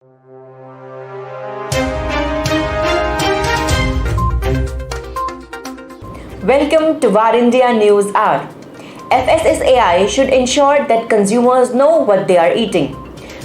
Welcome to VARINDIA News Hour. FSSAI should ensure that consumers know what they are eating.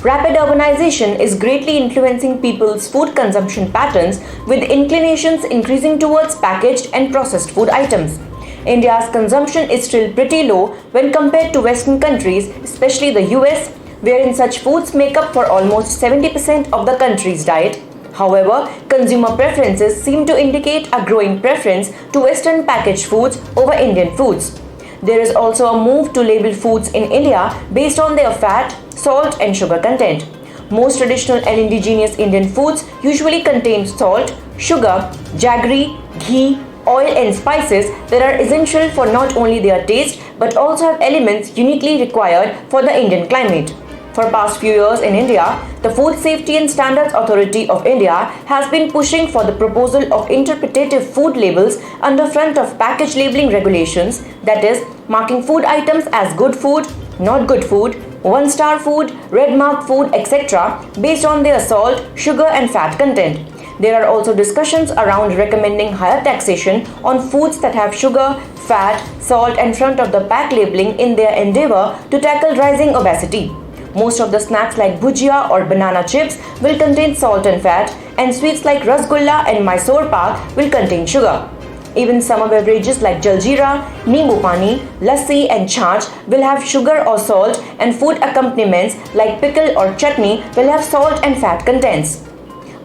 Rapid urbanization is greatly influencing people's food consumption patterns, with inclinations increasing towards packaged and processed food items. India's consumption is still pretty low when compared to Western countries, especially the US, wherein such foods make up for almost 70% of the country's diet. However, consumer preferences seem to indicate a growing preference to Western packaged foods over Indian foods. There is also a move to label foods in India based on their fat, salt, and sugar content. Most traditional and indigenous Indian foods usually contain salt, sugar, jaggery, ghee, oil, and spices that are essential for not only their taste but also have elements uniquely required for the Indian climate. For past few years in India, the Food Safety and Standards Authority of India has been pushing for the proposal of interpretative food labels under front of package labeling regulations, that is, marking food items as good food, not good food, one-star food, red mark food, etc. based on their salt, sugar and fat content. There are also discussions around recommending higher taxation on foods that have sugar, fat, salt and front of the pack labeling in their endeavor to tackle rising obesity. Most of the snacks like bhujiya or banana chips will contain salt and fat, and sweets like rasgulla and mysore will contain sugar. Even summer beverages like jaljeera, nimbu pani, lassi and chaach will have sugar or salt, and food accompaniments like pickle or chutney will have salt and fat contents.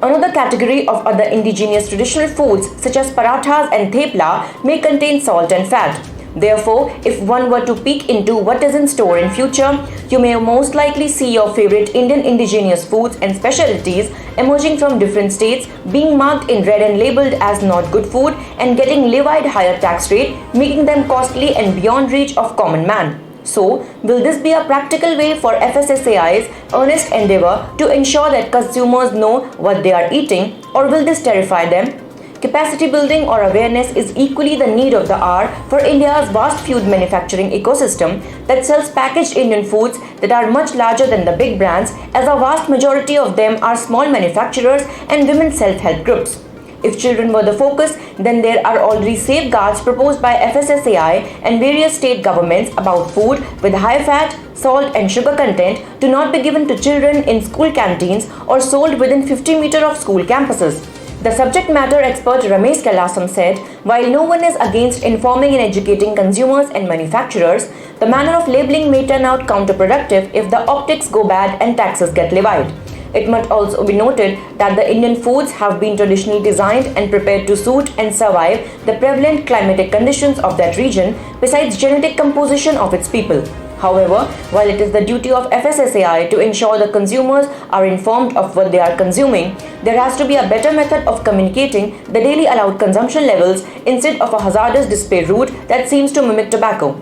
Another category of other indigenous traditional foods such as parathas and thepla may contain salt and fat. Therefore, if one were to peek into what is in store in future, you may most likely see your favorite Indian indigenous foods and specialties emerging from different states being marked in red and labelled as not good food and getting levied higher tax rate, making them costly and beyond reach of common man. So, will this be a practical way for FSSAI's earnest endeavour to ensure that consumers know what they are eating, or will this terrify them? Capacity building or awareness is equally the need of the hour for India's vast food manufacturing ecosystem that sells packaged Indian foods that are much larger than the big brands, as a vast majority of them are small manufacturers and women self-help groups. If children were the focus, then there are already safeguards proposed by FSSAI and various state governments about food with high fat, salt and sugar content to not be given to children in school canteens or sold within 50 meters of school campuses. The subject matter expert Ramesh Kailasam said, while no one is against informing and educating consumers and manufacturers, the manner of labeling may turn out counterproductive if the optics go bad and taxes get levied. It must also be noted that the Indian foods have been traditionally designed and prepared to suit and survive the prevalent climatic conditions of that region, besides genetic composition of its people. However, while it is the duty of FSSAI to ensure the consumers are informed of what they are consuming, there has to be a better method of communicating the daily allowed consumption levels instead of a hazardous display route that seems to mimic tobacco.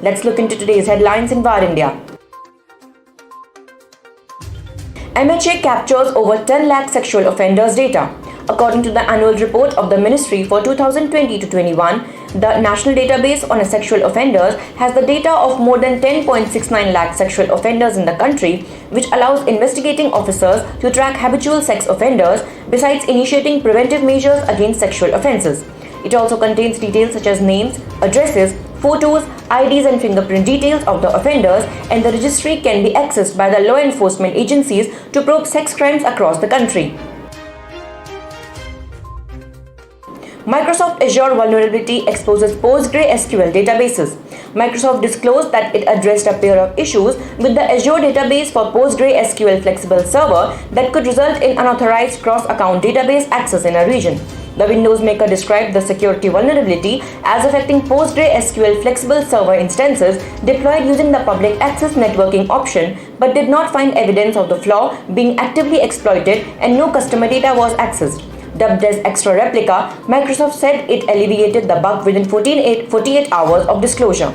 Let's look into today's headlines in VARINDIA. MHA captures over 10 lakh sexual offenders data. According to the annual report of the Ministry for 2020-21, the National Database on Sexual Offenders has the data of more than 10.69 lakh sexual offenders in the country, which allows investigating officers to track habitual sex offenders besides initiating preventive measures against sexual offences. It also contains details such as names, addresses, photos, IDs and fingerprint details of the offenders, and the registry can be accessed by the law enforcement agencies to probe sex crimes across the country. Microsoft Azure vulnerability exposes PostgreSQL Databases. Microsoft disclosed that it addressed a pair of issues with the Azure database for PostgreSQL Flexible Server that could result in unauthorized cross-account database access in a region. The Windows Maker described the security vulnerability as affecting PostgreSQL Flexible Server instances deployed using the public access networking option, but did not find evidence of the flaw being actively exploited and no customer data was accessed. Dubbed as Extra Replica, Microsoft said it alleviated the bug within 48 hours of disclosure.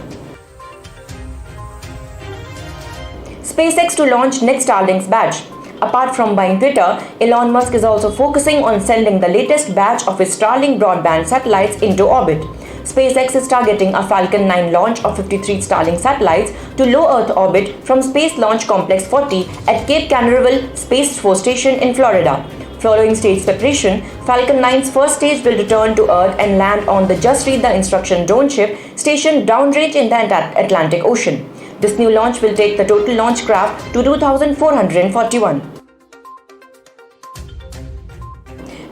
SpaceX to launch next Starlinks batch. Apart from buying Twitter, Elon Musk is also focusing on sending the latest batch of his Starlink broadband satellites into orbit. SpaceX is targeting a Falcon 9 launch of 53 Starlink satellites to low Earth orbit from Space Launch Complex 40 at Cape Canaveral Space Force Station in Florida. Following stage separation, Falcon 9's first stage will return to Earth and land on the Just Read the Instruction drone ship stationed downrange in the Atlantic Ocean. This new launch will take the total launch craft to 2,441.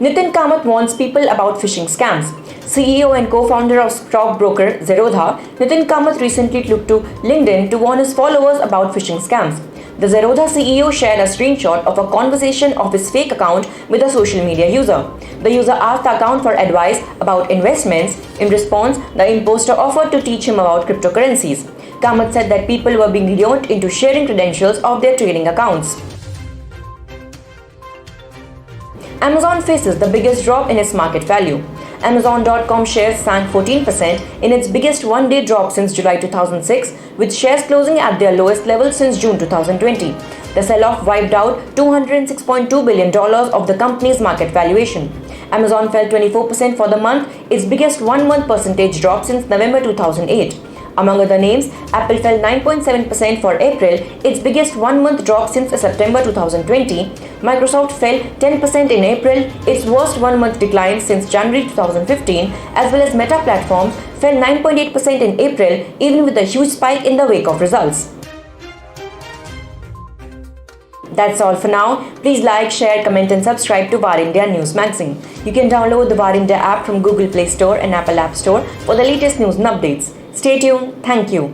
Nithin Kamath warns people about phishing scams. CEO and co-founder of stockbroker Zerodha, Nithin Kamath recently took to LinkedIn to warn his followers about phishing scams. The Zerodha CEO shared a screenshot of a conversation of his fake account with a social media user. The user asked the account for advice about investments. In response, the imposter offered to teach him about cryptocurrencies. Kamath said that people were being lured into sharing credentials of their trading accounts. Amazon faces the biggest drop in its market value. Amazon.com shares sank 14% in its biggest one-day drop since July 2006, with shares closing at their lowest level since June 2020. The sell-off wiped out $206.2 billion of the company's market valuation. Amazon fell 24% for the month, its biggest one-month percentage drop since November 2008. Among other names, Apple fell 9.7% for April, its biggest one-month drop since September 2020. Microsoft fell 10% in April, its worst one-month decline since January 2015, as well as Meta Platforms fell 9.8% in April, even with a huge spike in the wake of results. That's all for now. Please like, share, comment and subscribe to VARINDIA News Magazine. You can download the VARINDIA app from Google Play Store and Apple App Store for the latest news and updates. Stay tuned. Thank you.